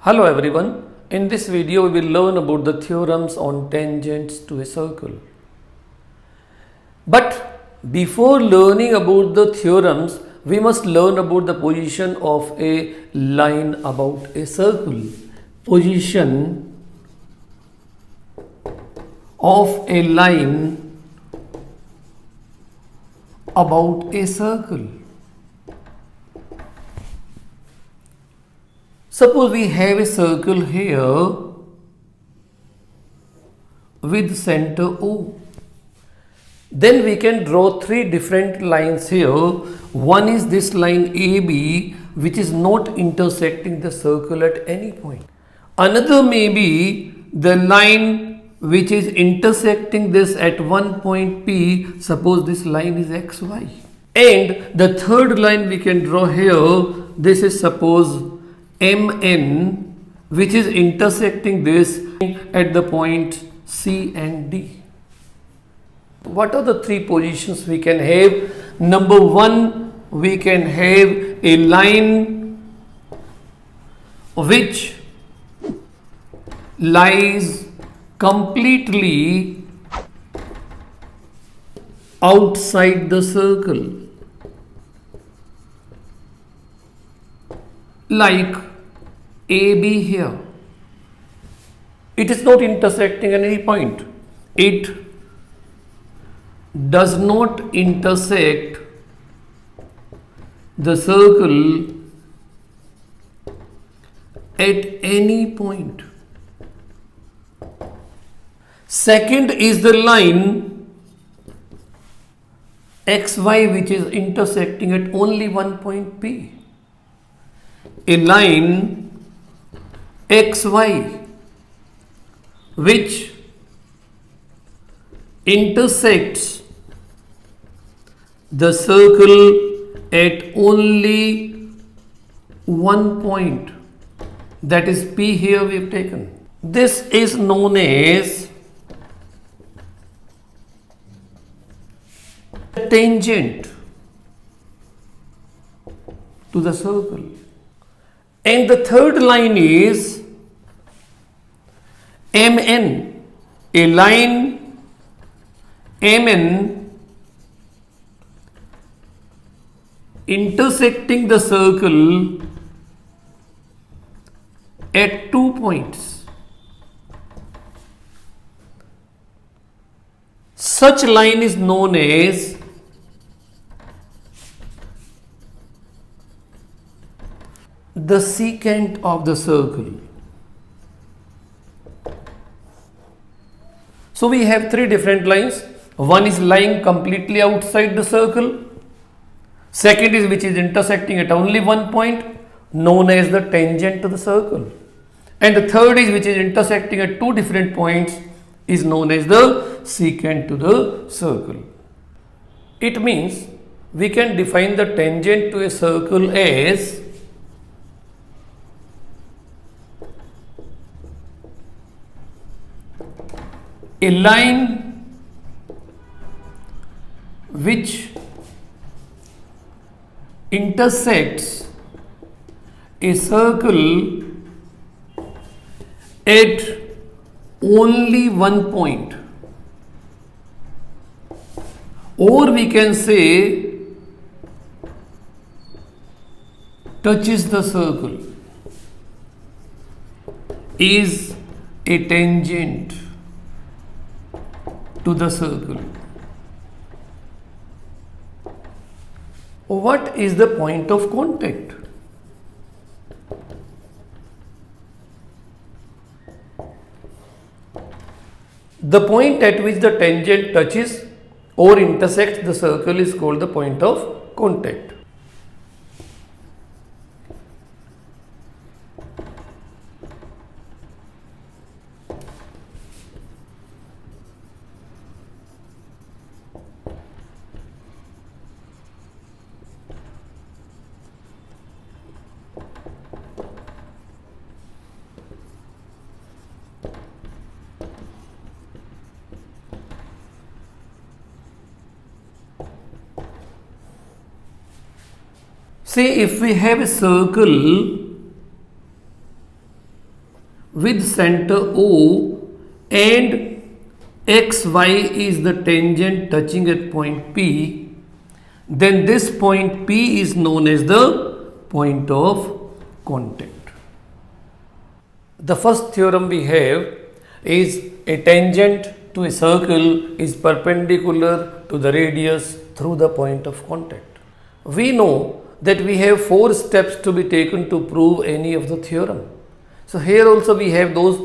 Hello everyone, in this video we will learn about the theorems on tangents to a circle. But before learning about the theorems, we must learn about the position of a line about a circle. Position of a line about a circle. Suppose we have a circle here with center O. Then we can draw three different lines here. One is this line AB, which is not intersecting the circle at any point. Another may be the line which is intersecting this at one point P. Suppose this line is XY. And the third line we can draw here, this is suppose MN, which is intersecting this at the point C and D. What are the three positions we can have? Number one, we can have a line which lies completely outside the circle, like AB here. It is not intersecting at any point. It does not intersect the circle at any point. Second is the line XY, which is intersecting at only one point P. A line XY which intersects the circle at only one point, that is P here we have taken. This is known as tangent to the circle. And the third line is MN, a line MN intersecting the circle at 2 points. Such line is known as the secant of the circle. So we have three different lines. One is lying completely outside the circle. Second is which is intersecting at only one point, known as the tangent to the circle. And the third is which is intersecting at two different points, is known as the secant to the circle. It means we can define the tangent to a circle as a line which intersects a circle at only one point, or we can say touches the circle, is a tangent to the circle. What is the point of contact? The point at which the tangent touches or intersects the circle is called the point of contact. Say if we have a circle with center O and XY is the tangent touching at point P, then this point P is known as the point of contact. The first theorem we have is a tangent to a circle is perpendicular to the radius through the point of contact. We know that we have 4 steps to be taken to prove any of the theorem. So here also we have those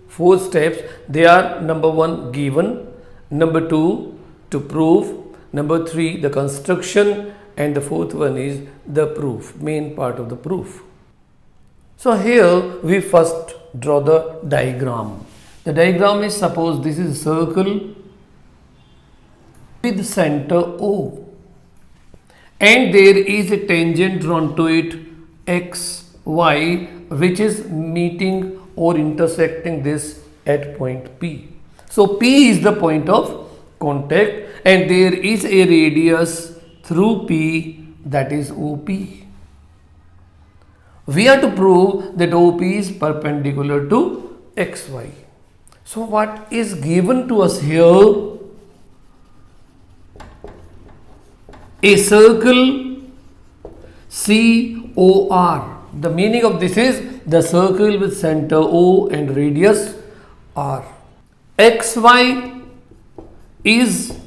4 steps. They are: number 1, given; number 2, to prove; number 3, the construction; and the 4th one is the proof, main part of the proof. So here we first draw the diagram. The diagram is, suppose this is a circle with center O and there is a tangent drawn to it x, y, which is meeting or intersecting this at point P. So P is the point of contact and there is a radius through P, that is OP. We have to prove that OP is perpendicular to XY. So what is given to us here? A circle COR. The meaning of this is the circle with center O and radius R. XY is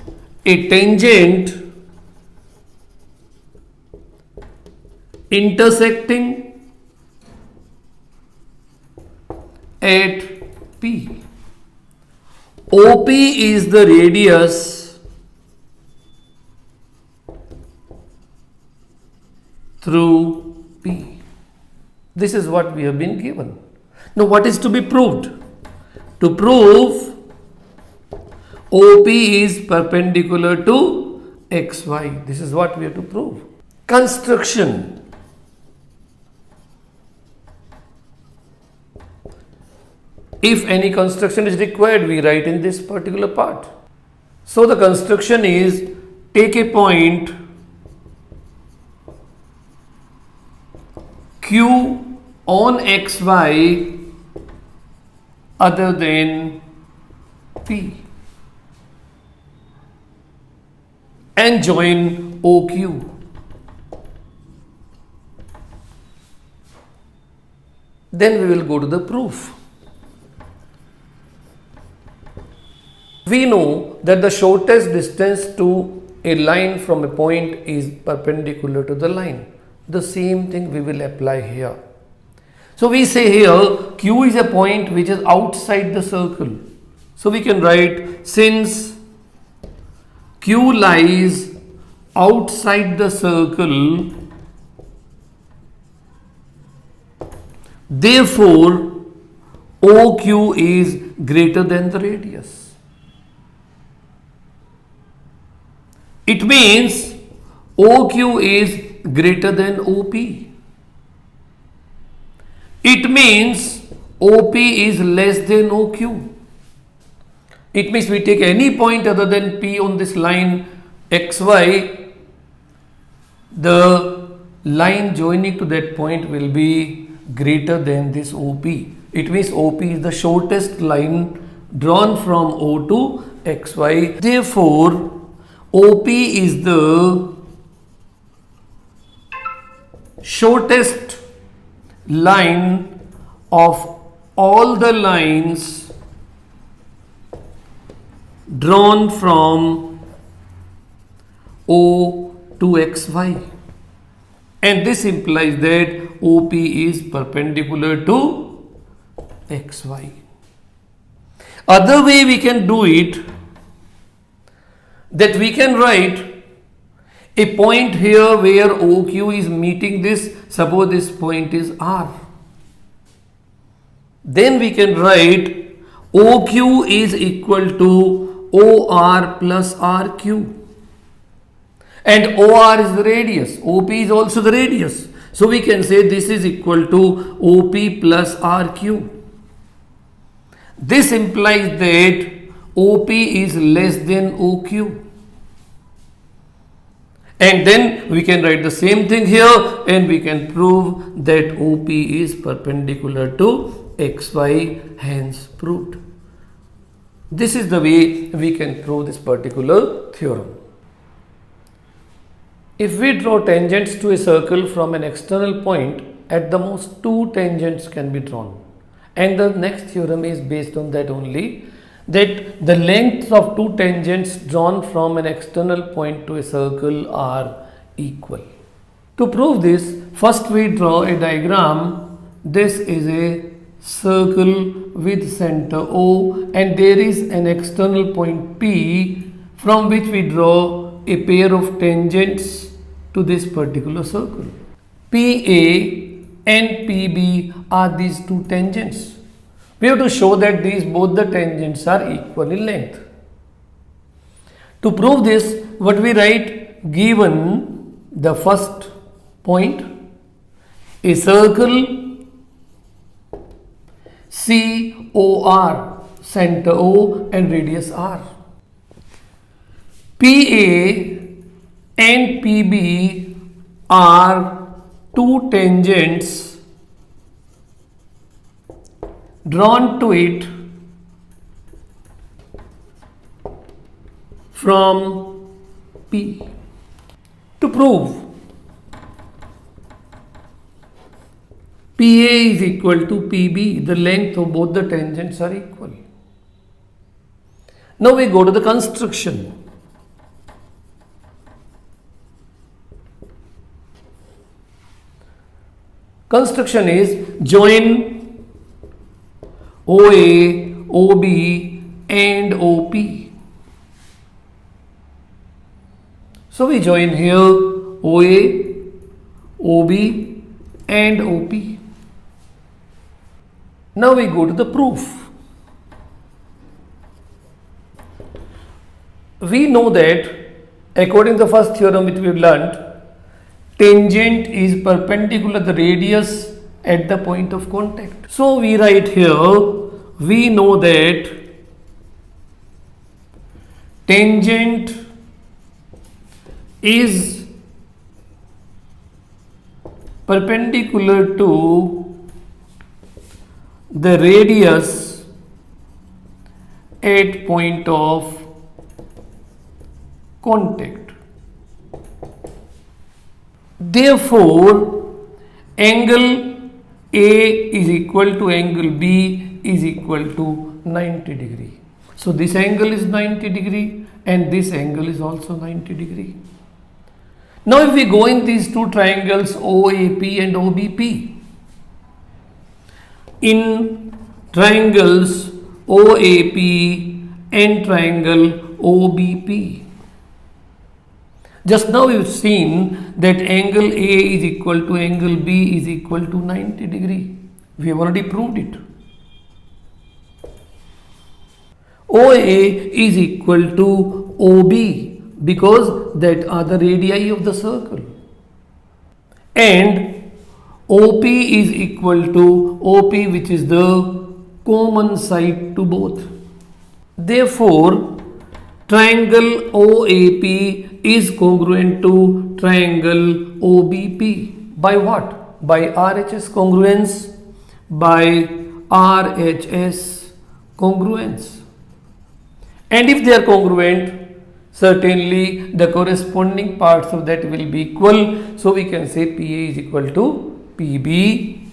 a tangent intersecting at P. OP is the radius through P. This is what we have been given. Now what is to be proved? To prove OP is perpendicular to XY. This is what we have to prove. Construction. If any construction is required, we write in this particular part. So the construction is, take a point Q on XY other than P and join OQ. Then we will go to the proof. We know that the shortest distance to a line from a point is perpendicular to the line. The same thing we will apply here. So we say here Q is a point which is outside the circle. So we can write, since Q lies outside the circle, therefore OQ is greater than the radius. It means OQ is greater than OP. It means OP is less than OQ. It means we take any point other than P on this line XY, the line joining to that point will be greater than this OP. It means OP is the shortest line drawn from O to XY. Therefore, OP is the shortest line of all the lines drawn from O to XY, and this implies that OP is perpendicular to XY. Other way we can do it, that we can write a point here where OQ is meeting this. Suppose this point is R. Then we can write OQ is equal to OR plus RQ. And OR is the radius. OP is also the radius. So we can say this is equal to OP plus RQ. This implies that OP is less than OQ. And then we can write the same thing here and we can prove that OP is perpendicular to XY, hence proved. This is the way we can prove this particular theorem. If we draw tangents to a circle from an external point, at the most two tangents can be drawn. And the next theorem is based on that only, that the lengths of two tangents drawn from an external point to a circle are equal. To prove this, first we draw a diagram. This is a circle with center O and there is an external point P from which we draw a pair of tangents to this particular circle. PA and PB are these two tangents. We have to show that both the tangents are equal in length. To prove this, what we write, given the first point, a circle COR, center O and radius R. PA and PB are two tangents drawn to it from P. To prove PA is equal to PB, the length of both the tangents are equal. Now we go to the construction. Construction is join OA, OB and OP. So we join here OA, OB and OP. Now we go to the proof. We know that according to the first theorem which we have learnt, tangent is perpendicular to the radius at the point of contact. So we write here, we know that tangent is perpendicular to the radius at point of contact. Therefore, angle A is equal to angle B is equal to 90 degree. So this angle is 90 degree and this angle is also 90 degree. Now if we go in these two triangles OAP and OBP, in triangles OAP and triangle OBP, just now we've seen that angle A is equal to angle B is equal to 90 degree. We have already proved it. OA is equal to OB because that are the radii of the circle. And OP is equal to OP, which is the common side to both. Therefore, triangle OAP is congruent to triangle OBP. By what? By RHS congruence, by RHS congruence. And if they are congruent, certainly the corresponding parts of that will be equal. So we can say PA is equal to PB.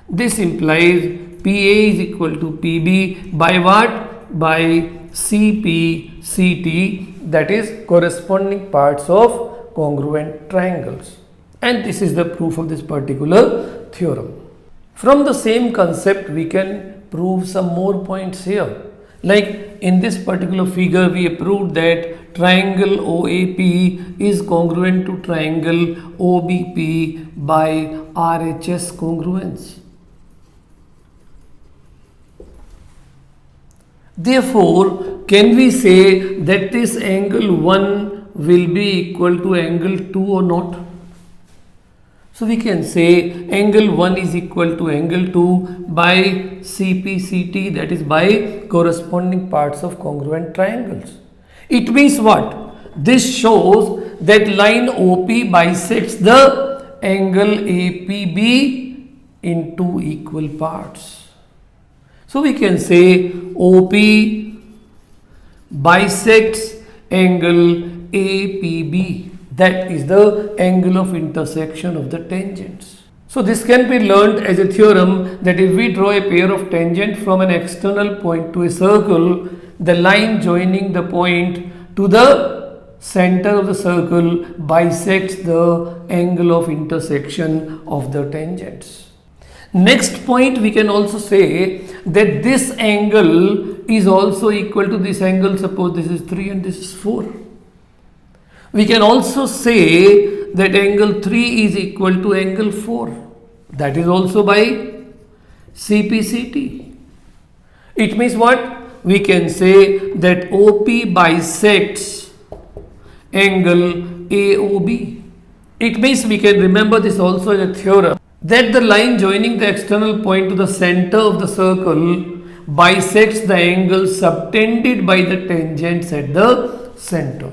This implies PA is equal to PB by what? By CP, CT, that is corresponding parts of congruent triangles. And this is the proof of this particular theorem. From the same concept, we can prove some more points here. Like in this particular figure, we have proved that triangle OAP is congruent to triangle OBP by RHS congruence. Therefore, can we say that this angle 1 will be equal to angle 2 or not? So we can say angle 1 is equal to angle 2 by CPCT, that is by corresponding parts of congruent triangles. It means what? This shows that line OP bisects the angle APB in two equal parts. So we can say OP bisects angle APB. That is the angle of intersection of the tangents. So this can be learned as a theorem that if we draw a pair of tangent from an external point to a circle, the line joining the point to the center of the circle bisects the angle of intersection of the tangents. Next point, we can also say that this angle is also equal to this angle. Suppose this is 3 and this is 4. We can also say that angle 3 is equal to angle 4. That is also by CPCT. It means what? We can say that OP bisects angle AOB. It means we can remember this also as a theorem, that the line joining the external point to the center of the circle bisects the angle subtended by the tangents at the center.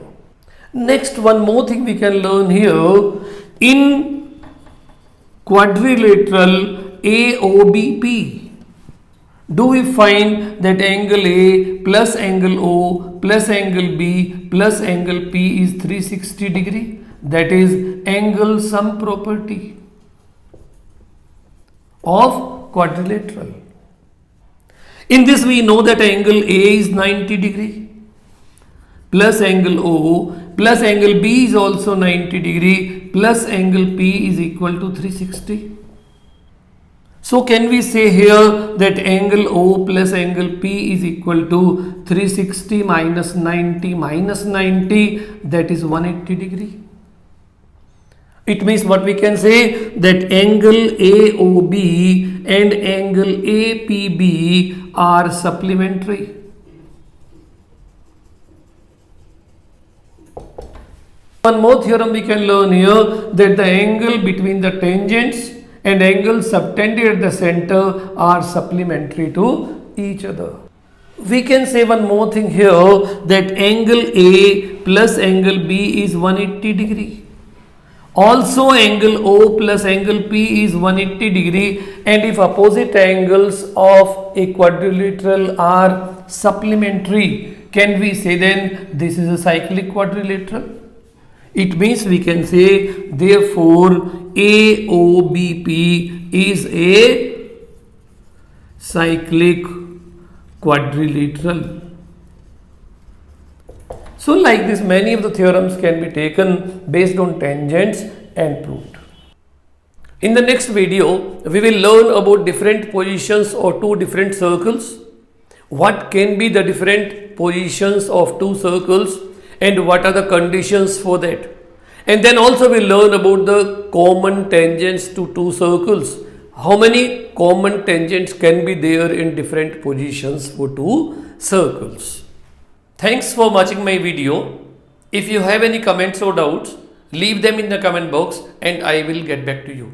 Next, one more thing we can learn here. In quadrilateral AOBP, do we find that angle A plus angle O plus angle B plus angle P is 360 degree? That is angle sum property of quadrilateral. In this we know that angle A is 90 degree plus angle O plus angle B is also 90 degree plus angle P is equal to 360. So can we say here that angle O plus angle P is equal to 360 minus 90 minus 90, that is 180 degree. It means what we can say, that angle AOB and angle APB are supplementary. One more theorem we can learn here, that the angle between the tangents and angle subtended at the center are supplementary to each other. We can say one more thing here, that angle A plus angle B is 180 degree. Also angle O plus angle P is 180 degree, and if opposite angles of a quadrilateral are supplementary, can we say then this is a cyclic quadrilateral? It means we can say therefore AOBP is a cyclic quadrilateral. So like this, many of the theorems can be taken based on tangents and proved. In the next video, we will learn about different positions of two different circles. What can be the different positions of two circles and what are the conditions for that. And then also we learn about the common tangents to two circles. How many common tangents can be there in different positions for two circles. Thanks for watching my video. If you have any comments or doubts, leave them in the comment box and I will get back to you.